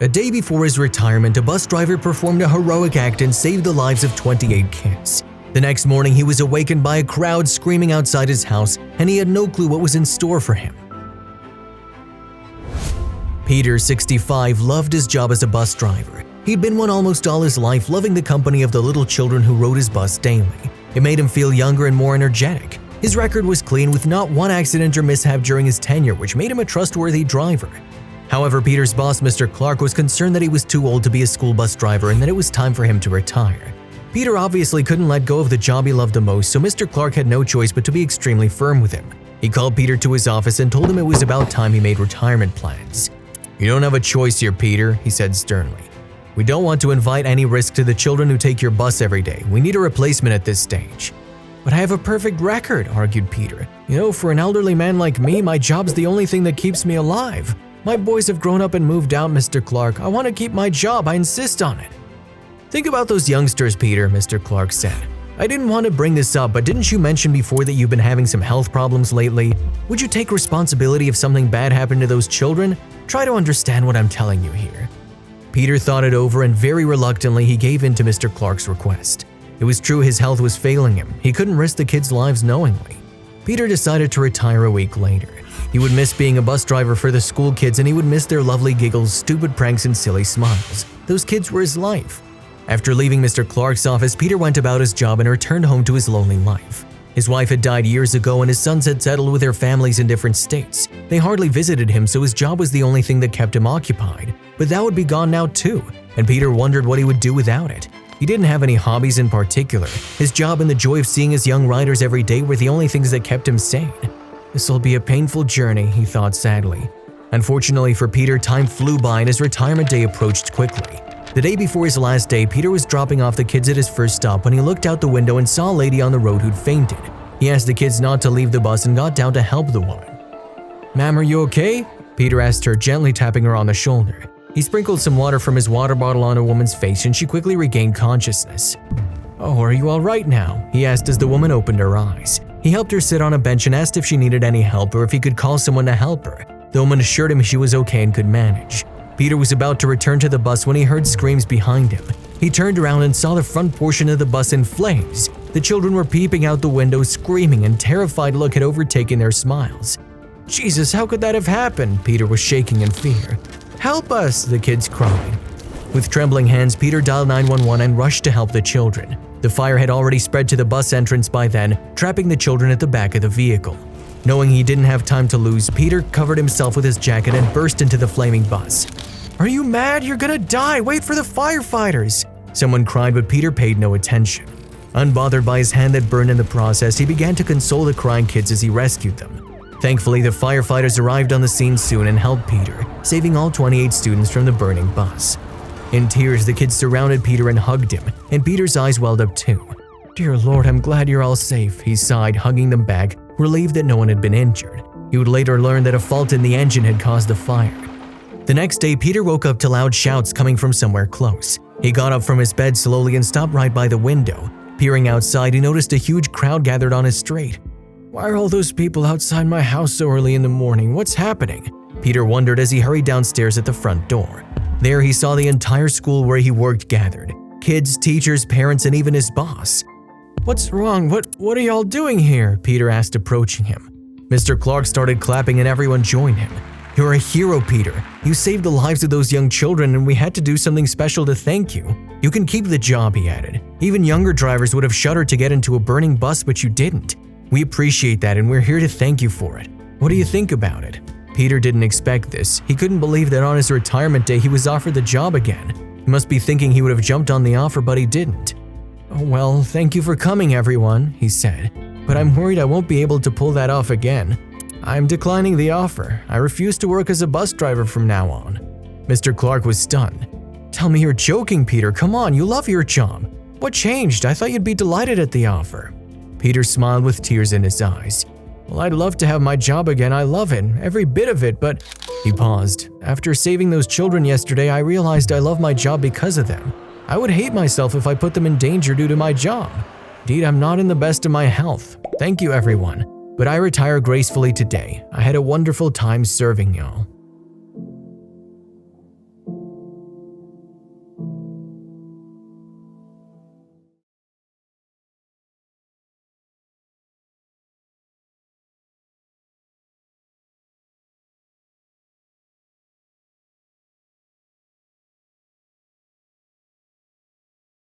A day before his retirement, a bus driver performed a heroic act and saved the lives of 28 kids. The next morning, he was awakened by a crowd screaming outside his house, and he had no clue what was in store for him. Peter, 65, loved his job as a bus driver. He'd been one almost all his life, loving the company of the little children who rode his bus daily. It made him feel younger and more energetic. His record was clean with not one accident or mishap during his tenure, which made him a trustworthy driver. However, Peter's boss, Mr. Clark, was concerned that he was too old to be a school bus driver and that it was time for him to retire. Peter obviously couldn't let go of the job he loved the most, so Mr. Clark had no choice but to be extremely firm with him. He called Peter to his office and told him it was about time he made retirement plans. "You don't have a choice here, Peter," he said sternly. "We don't want to invite any risk to the children who take your bus every day. We need a replacement at this stage." "But I have a perfect record," argued Peter. "You know, for an elderly man like me, my job's the only thing that keeps me alive. My boys have grown up and moved out, Mr. Clark. I want to keep my job. I insist on it." "Think about those youngsters, Peter," Mr. Clark said. "I didn't want to bring this up, but didn't you mention before that you've been having some health problems lately? Would you take responsibility if something bad happened to those children? Try to understand what I'm telling you here." Peter thought it over and very reluctantly he gave in to Mr. Clark's request. It was true his health was failing him. He couldn't risk the kids' lives knowingly. Peter decided to retire a week later. He would miss being a bus driver for the school kids, and he would miss their lovely giggles, stupid pranks, and silly smiles. Those kids were his life. After leaving Mr. Clark's office, Peter went about his job and returned home to his lonely life. His wife had died years ago and his sons had settled with their families in different states. They hardly visited him, so his job was the only thing that kept him occupied. But that would be gone now too, and Peter wondered what he would do without it. He didn't have any hobbies in particular. His job and the joy of seeing his young riders every day were the only things that kept him sane. "This'll be a painful journey," he thought sadly. Unfortunately for Peter, time flew by and his retirement day approached quickly. The day before his last day, Peter was dropping off the kids at his first stop when he looked out the window and saw a lady on the road who'd fainted. He asked the kids not to leave the bus and got down to help the woman. "Ma'am, are you okay?" Peter asked her, gently tapping her on the shoulder. He sprinkled some water from his water bottle on a woman's face and she quickly regained consciousness. "Oh, are you all right now?" he asked as the woman opened her eyes. He helped her sit on a bench and asked if she needed any help or if he could call someone to help her. The woman assured him she was okay and could manage. Peter was about to return to the bus when he heard screams behind him. He turned around and saw the front portion of the bus in flames. The children were peeping out the window, screaming, and terrified look had overtaken their smiles. "Jesus, how could that have happened?" Peter was shaking in fear. "Help us!" the kids cried. With trembling hands, Peter dialed 911 and rushed to help the children. The fire had already spread to the bus entrance by then, trapping the children at the back of the vehicle. Knowing he didn't have time to lose, Peter covered himself with his jacket and burst into the flaming bus. "Are you mad? You're gonna die! Wait for the firefighters!" Someone cried, but Peter paid no attention. Unbothered by his hand that burned in the process, he began to console the crying kids as he rescued them. Thankfully, the firefighters arrived on the scene soon and helped Peter, saving all 28 students from the burning bus. In tears, the kids surrounded Peter and hugged him, and Peter's eyes welled up too. "Dear Lord, I'm glad you're all safe," he sighed, hugging them back, relieved that no one had been injured. He would later learn that a fault in the engine had caused the fire. The next day, Peter woke up to loud shouts coming from somewhere close. He got up from his bed slowly and stopped right by the window. Peering outside, he noticed a huge crowd gathered on his street. "Why are all those people outside my house so early in the morning? What's happening?" Peter wondered as he hurried downstairs at the front door. There he saw the entire school where he worked gathered. Kids, teachers, parents, and even his boss. "What's wrong? What are y'all doing here?" Peter asked, approaching him. Mr. Clark started clapping and everyone joined him. "You're a hero, Peter. You saved the lives of those young children and we had to do something special to thank you. You can keep the job," he added. "Even younger drivers would have shuddered to get into a burning bus, but you didn't. We appreciate that and we're here to thank you for it. What do you think about it?" Peter didn't expect this. He couldn't believe that on his retirement day he was offered the job again. He must be thinking he would have jumped on the offer, but he didn't. "Oh, well, thank you for coming, everyone," he said. "But I'm worried I won't be able to pull that off again. I'm declining the offer. I refuse to work as a bus driver from now on." Mr. Clark was stunned. "Tell me you're joking, Peter. Come on, you love your job. What changed? I thought you'd be delighted at the offer." Peter smiled with tears in his eyes. "Well, I'd love to have my job again. I love it, every bit of it, but…" He paused. "After saving those children yesterday, I realized I love my job because of them. I would hate myself if I put them in danger due to my job. Indeed, I'm not in the best of my health. Thank you, everyone. But I retire gracefully today. I had a wonderful time serving y'all."